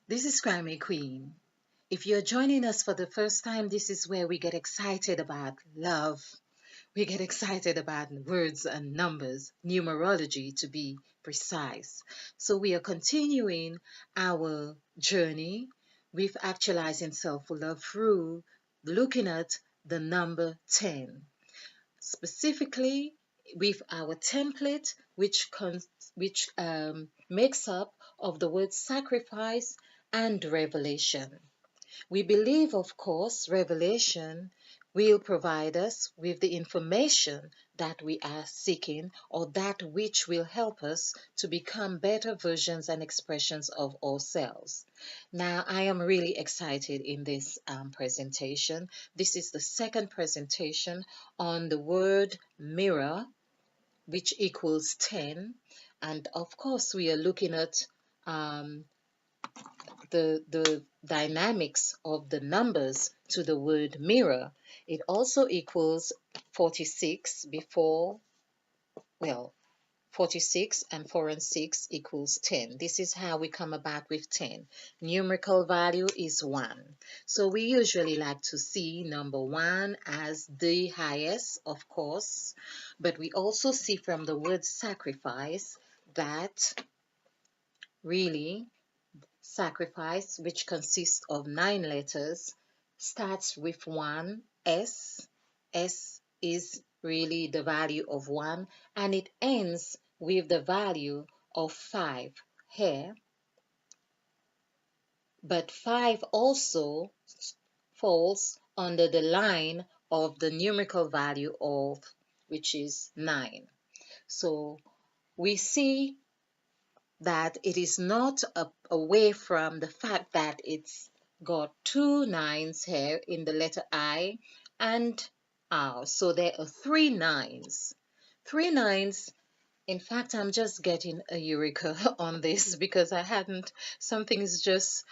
This is Crime Queen. If you're joining us for the first time, this is where we get excited about love. We get excited about words and numbers, numerology to be precise. So we are continuing our journey with actualizing self-love through looking at the number 10. Specifically with our template, which makes up of the word sacrifice and revelation. We believe, of course, revelation will provide us with the information that we are seeking, or that which will help us to become better versions and expressions of ourselves. Now, I am really excited in this presentation. This is the second presentation on the word mirror, which equals 10. And of course, we are looking at um, the dynamics of the numbers to the word mirror. It also equals 46 before, well, 46 and 4 and 6 equals 10. This is how we come about with 10. Numerical value is 1. So we usually like to see number 1 as the highest, of course, but we also see from the word sacrifice that really sacrifice, which consists of 9 letters, starts with one S. S is really the value of 1, and it ends with the value of 5 here. But 5 also falls under the line of the numerical value of, which is 9. So we see that it is not away from the fact that it's got 2 9s here in the letter I and R. So there are 3 9s. 3 9s. In fact, I'm just getting a eureka on this because something is just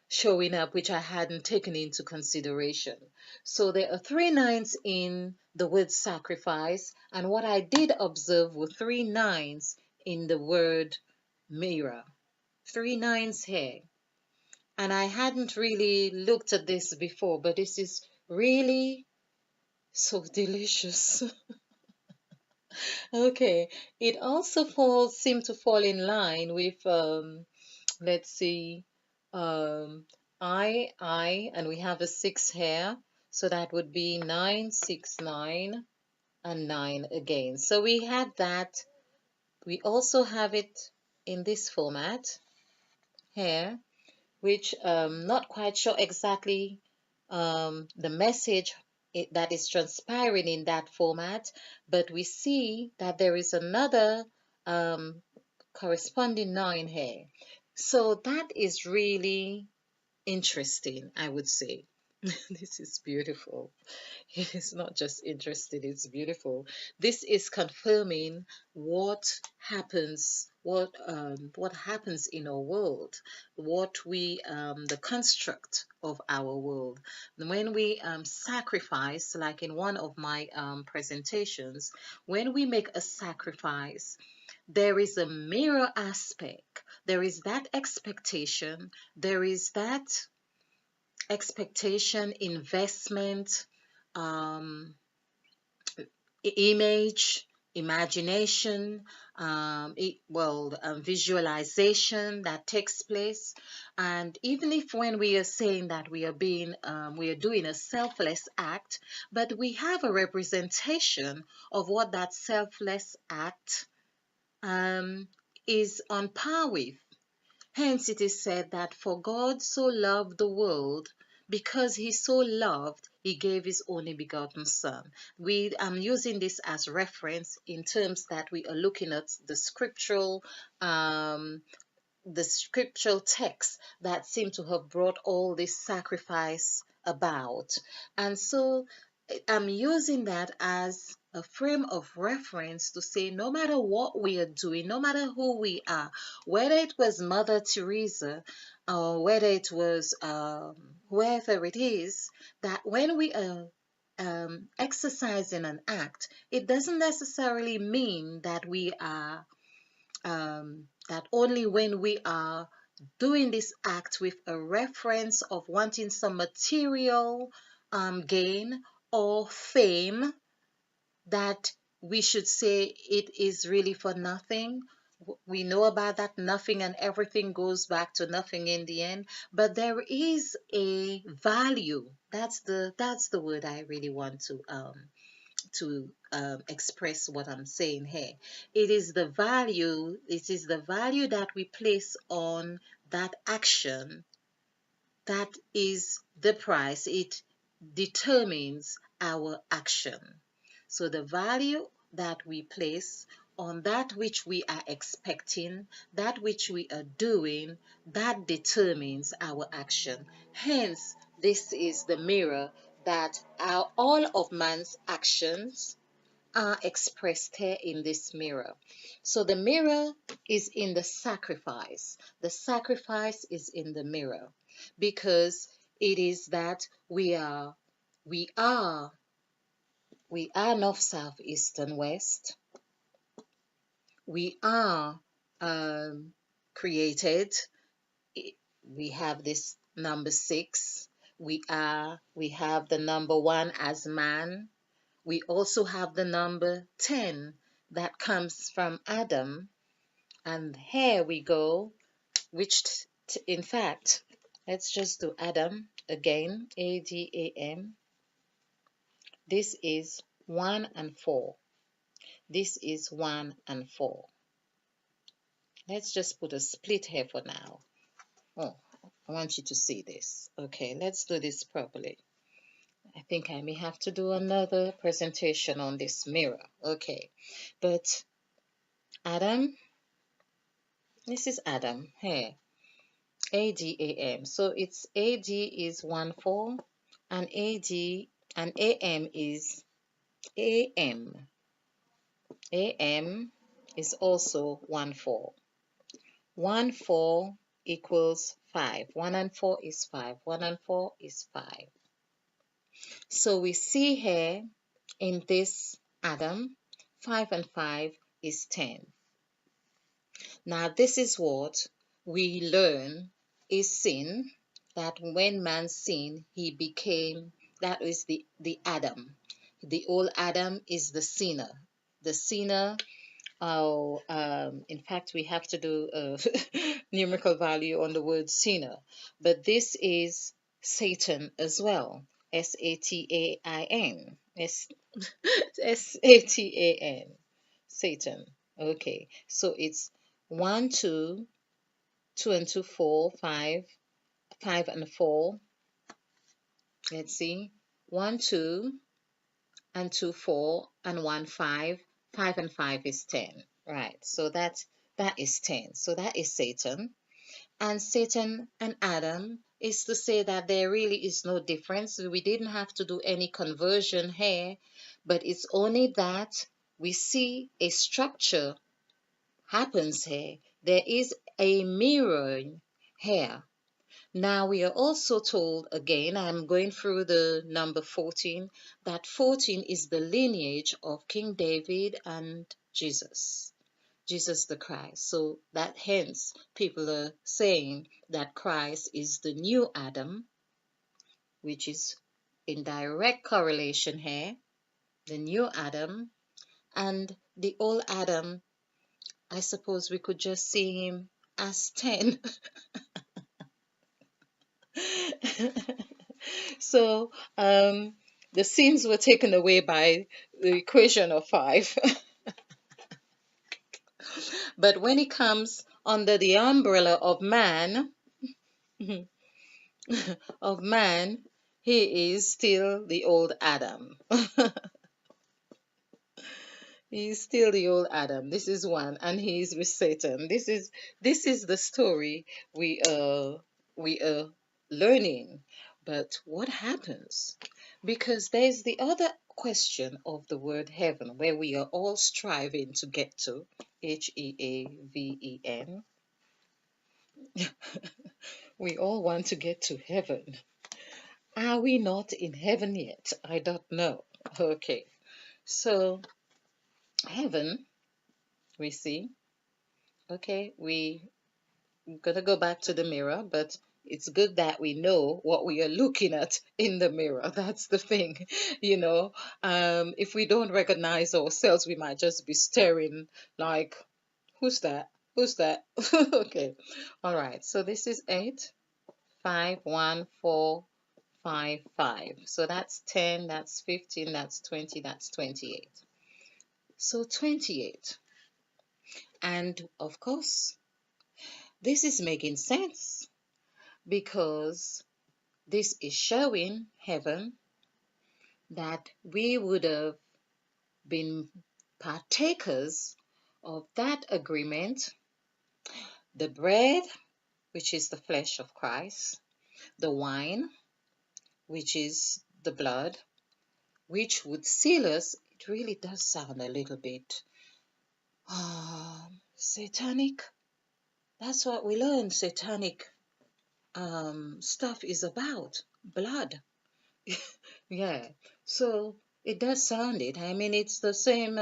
showing up which I hadn't taken into consideration. So there are 3 9s in the word sacrifice, and what I did observe were 3 9s in the word mirror. 3 9s here. And I hadn't really looked at this before, but this is really so delicious. Okay, it also seemed to fall in line with let's see, um, and we have a 6 here, so that would be 9, 6, 9, and 9 again. So we have that. We also have it in this format here, which not quite sure exactly the message that is transpiring in that format, but we see that there is another um, corresponding 9 here. So that is really interesting, I would say. This is beautiful. It's not just interesting, it's beautiful. This is confirming what happens in our world, the construct of our world. When we sacrifice, like in one of my presentations, when we make a sacrifice, there is a mirror aspect. There is that expectation. There is that expectation, investment, um, image, imagination, visualization that takes place. And even if when we are saying that we are doing a selfless act, but we have a representation of what that selfless act is on par with. Hence it is said that for God so loved the world, because he so loved, he gave his only begotten son. We am using this as reference in terms that we are looking at um, the scriptural texts that seem to have brought all this sacrifice about. And so I'm using that as a frame of reference to say no matter what we are doing, no matter who we are, whether it was Mother Teresa or whether it was whoever it is, that when we are exercising an act, it doesn't necessarily mean that we are that only when we are doing this act with a reference of wanting some material gain or fame, that we should say it is really for nothing. We know about that nothing and everything goes back to nothing in the end, but there is a value. That's the word I really want to express what I'm saying here. It is the value that we place on that action that is the price. It determines our action. So the value that we place on that which we are expecting, that which we are doing, that determines our action. Hence, this is the mirror that all of man's actions are expressed here in this mirror. So the mirror is in the sacrifice. The sacrifice is in the mirror because it is that we are north, south, east, and west. We are created. We have this number 6. We have the number 1 as man. We also have the number 10 that comes from Adam. And here we go, which in fact, let's just do Adam again, Adam. This is 1 and 4. This is 1 and 4. Let's just put a split here for now. Oh, I want you to see this. Okay, let's do this properly. I think I may have to do another presentation on this mirror. Okay, but Adam, this is Adam here, Adam. So it's AD is 1 4 and AD and AM is AM. AM is also 1 4. 1 4 equals 5. 1 and 4 is 5. 1 and 4 is 5. So we see here in this Adam, 5 and 5 is 10. Now this is what we learn is sin, that when man sinned, he became, that is the Adam. The old Adam is the sinner. The sinner, in fact, we have to do a numerical value on the word sinner. But this is Satan as well. Satan. Satan. Satan. Okay. So it's 1, 2, 2 and 2, 4, 5, 5 and 4. Let's see. 1, 2 and 2, 4 and 1, 5. 5 and 5 is 10. Right. So that is 10. So that is Satan. And Satan and Adam is to say that there really is no difference. We didn't have to do any conversion here, but it's only that we see a structure happens here. There is a mirroring here. Now we are also told, again, I'm going through the number 14, that 14 is the lineage of King David and Jesus the Christ. So that hence people are saying that Christ is the new Adam, which is in direct correlation here, the new Adam, and the old Adam, I suppose we could just see him as 10. So the sins were taken away by the equation of 5. But when it comes under the umbrella of man, he is still the old Adam. He is still the old Adam. This is 1, and he is with Satan. This is the story we are learning. But what happens? Because there's the other question of the word heaven, where we are all striving to get to, Heaven. We all want to get to heaven. Are we not in heaven yet? I don't know. Okay. So, heaven, we see. Okay, we I'm going to go back to the mirror, but it's good that we know what we are looking at in the mirror. That's the thing, you know. If we don't recognize ourselves, we might just be staring like, who's that? Who's that? Okay. All right. So this is 8, 5, 1, 4, 5, 5. So that's 10, that's 15, that's 20, that's 28. So 28. And of course, this is making sense because this is showing heaven that we would have been partakers of that agreement, the bread, which is the flesh of Christ, the wine, which is the blood, which would seal us. It really does sound a little bit satanic. That's what we learn satanic stuff is about, blood. Yeah, so it does sound it. I mean, it's the same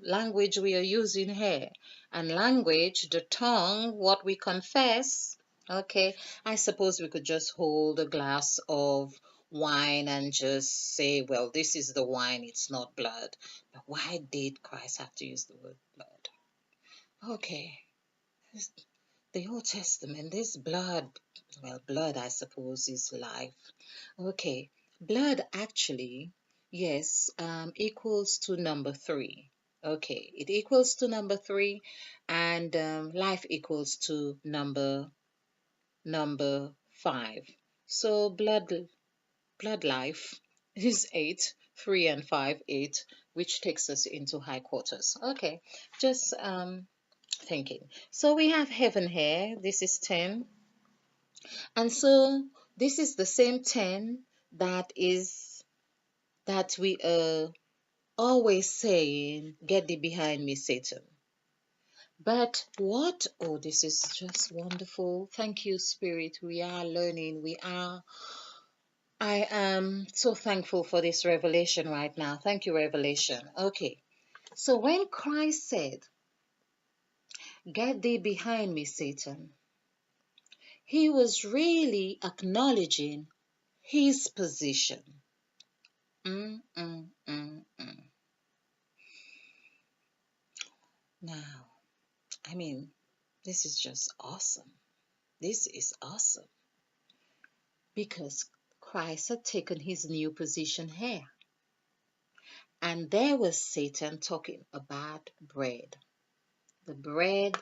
language we are using here. And language, the tongue, what we confess. Okay, I suppose we could just hold a glass of wine and just say, well, this is the wine, it's not blood. But why did Christ have to use the word blood? Okay, the Old Testament, this blood, well, blood, I suppose, is life. Okay, blood actually, yes, equals to number 3. Okay, it equals to number 3, and life equals to number 5. So blood life is 8, 3 and 5, 8, which takes us into high quarters. Okay, just thinking. So we have heaven here. This is 10. And so this is the same 10 that we are always saying, get thee behind me, Satan. But what? Oh, this is just wonderful. Thank you, Spirit. We are learning. I am so thankful for this revelation right now. Thank you, revelation. Okay. So when Christ said, get thee behind me, Satan, he was really acknowledging his position. Mm, mm, mm, mm. Now, I mean, this is just awesome. This is awesome because Christ had taken his new position here. And there was Satan talking about bread. The bread,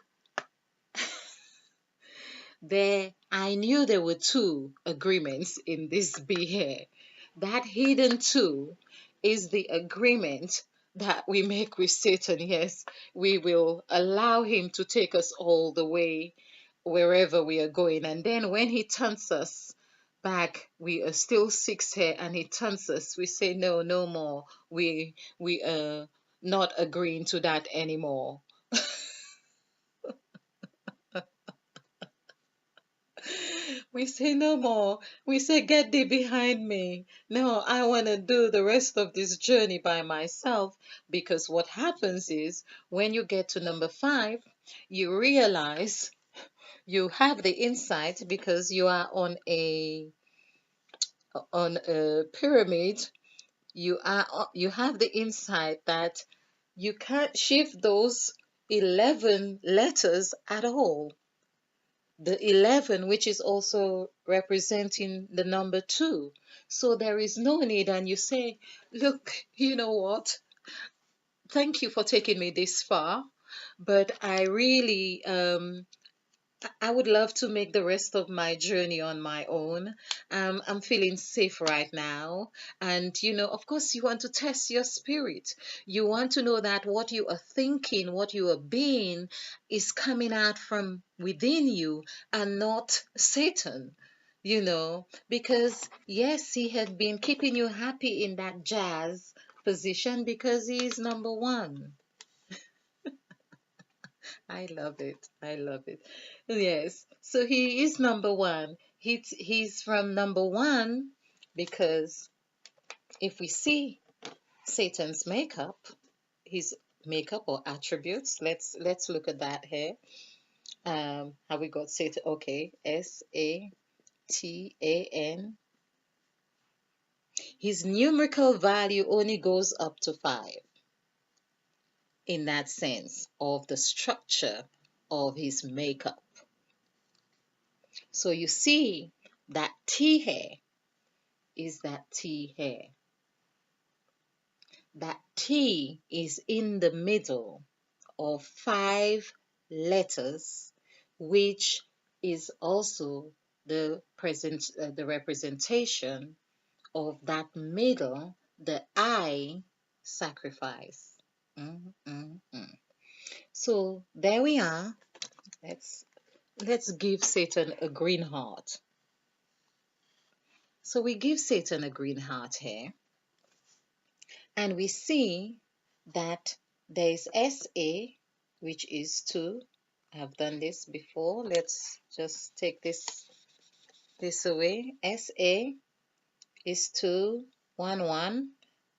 I knew there were 2 agreements in this be here. That hidden 2 is the agreement that we make with Satan. Yes, we will allow him to take us all the way wherever we are going. And then when he turns us back, we are still 6 here, and he turns us, we say, no, no more. We are not agreeing to that anymore. We say no more. We say, get thee behind me. No, I want to do the rest of this journey by myself. Because what happens is when you get to number 5, you realize you have the insight because you are on a pyramid. You have the insight that you can't shift those 11 letters at all. The 11, which is also representing the number 2. So there is no need. And you say, look, you know what? Thank you for taking me this far. But I really I would love to make the rest of my journey on my own. I'm feeling safe right now. And, of course, you want to test your spirit. You want to know that what you are thinking, what you are being, is coming out from within you and not Satan. Because yes, he had been keeping you happy in that jazz position because he is number 1. I love it. I love it. Yes. So he is number 1. He's from number 1 because if we see Satan's makeup, his makeup or attributes, let's look at that here. Have we got Satan? Okay, Satan. His numerical value only goes up to 5 in that sense of the structure of his makeup. So you see that T here is that T here. That T is in the middle of 5 letters, which is also the representation of that middle, the I sacrifice. Mm, mm, mm. So there we are. Let's give Satan a green heart. So we give Satan a green heart here, and we see that there is SA, which is 2. I've done this before. Let's just take this away. SA is 2, 1, 1,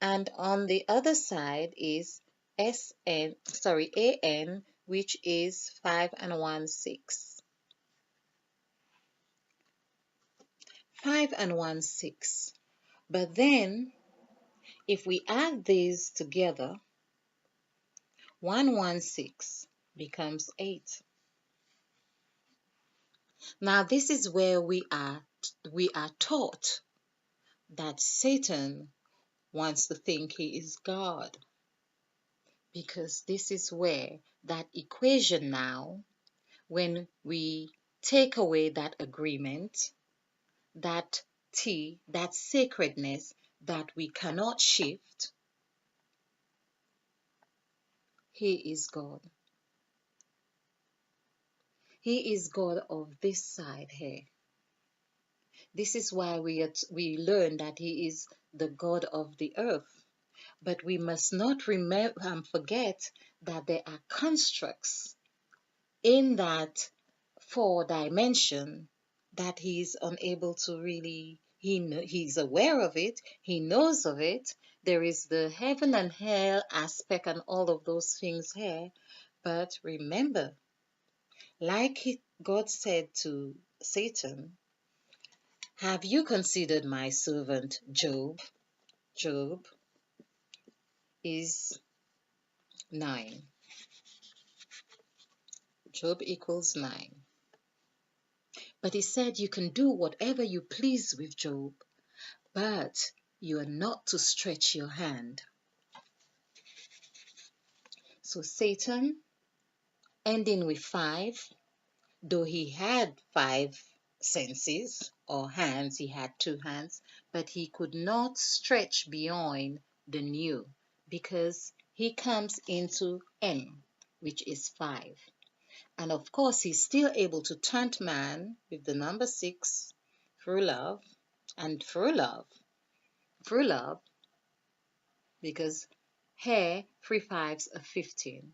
and on the other side is AN, which is 5 and 1, 6. 5 and 1, 6. But then if we add these together, 116 becomes 8. Now this is where we are taught that Satan wants to think he is God, because this is where that equation now, when we take away that agreement, that T, that sacredness that we cannot shift, he is God. He is God of this side here. This is why we learn that he is the God of the earth. But we must not forget that there are constructs in that 4 dimension that he's unable to really, he's aware of it, he knows of it. There is the heaven and hell aspect and all of those things here. But remember, like God said to Satan, have you considered my servant Job? Job is 9. Job equals 9. But he said you can do whatever you please with Job, but you are not to stretch your hand. So Satan, ending with 5, though he had 5 senses or hands, he had 2 hands, but he could not stretch beyond the new, because he comes into N, which is 5. And of course, he's still able to tempt man with the number 6 through love, and through love, because here 3 fives are 15.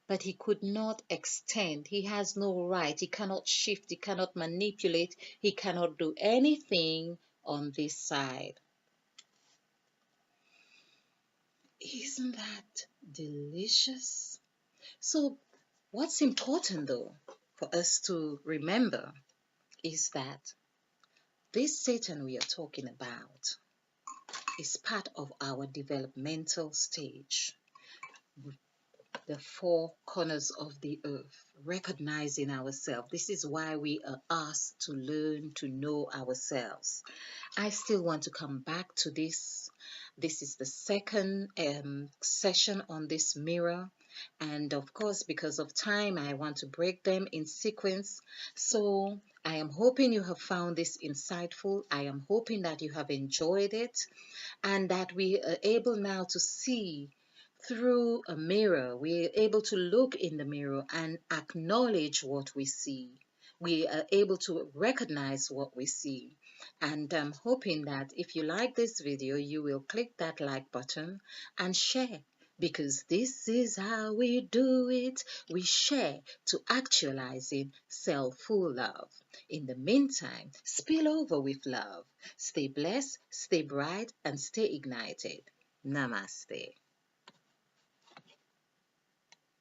But he could not extend. He has no right. He cannot shift. He cannot manipulate. He cannot do anything on this side. Isn't that delicious? So, what's important though for us to remember is that this Satan we are talking about is part of our developmental stage. The 4 corners of the earth, recognizing ourselves. This is why we are asked to learn to know ourselves. I still want to come back to this. This is the second session on this mirror. And of course, because of time, I want to break them in sequence. So I am hoping you have found this insightful. I am hoping that you have enjoyed it, and that we are able now to see through a mirror. We are able to look in the mirror and acknowledge what we see. We are able to recognize what we see. And I'm hoping that if you like this video, you will click that like button and share, because this is how we do it. We share to actualizing self-full love. In the meantime, spill over with love. Stay blessed, stay bright, and stay ignited. Namaste.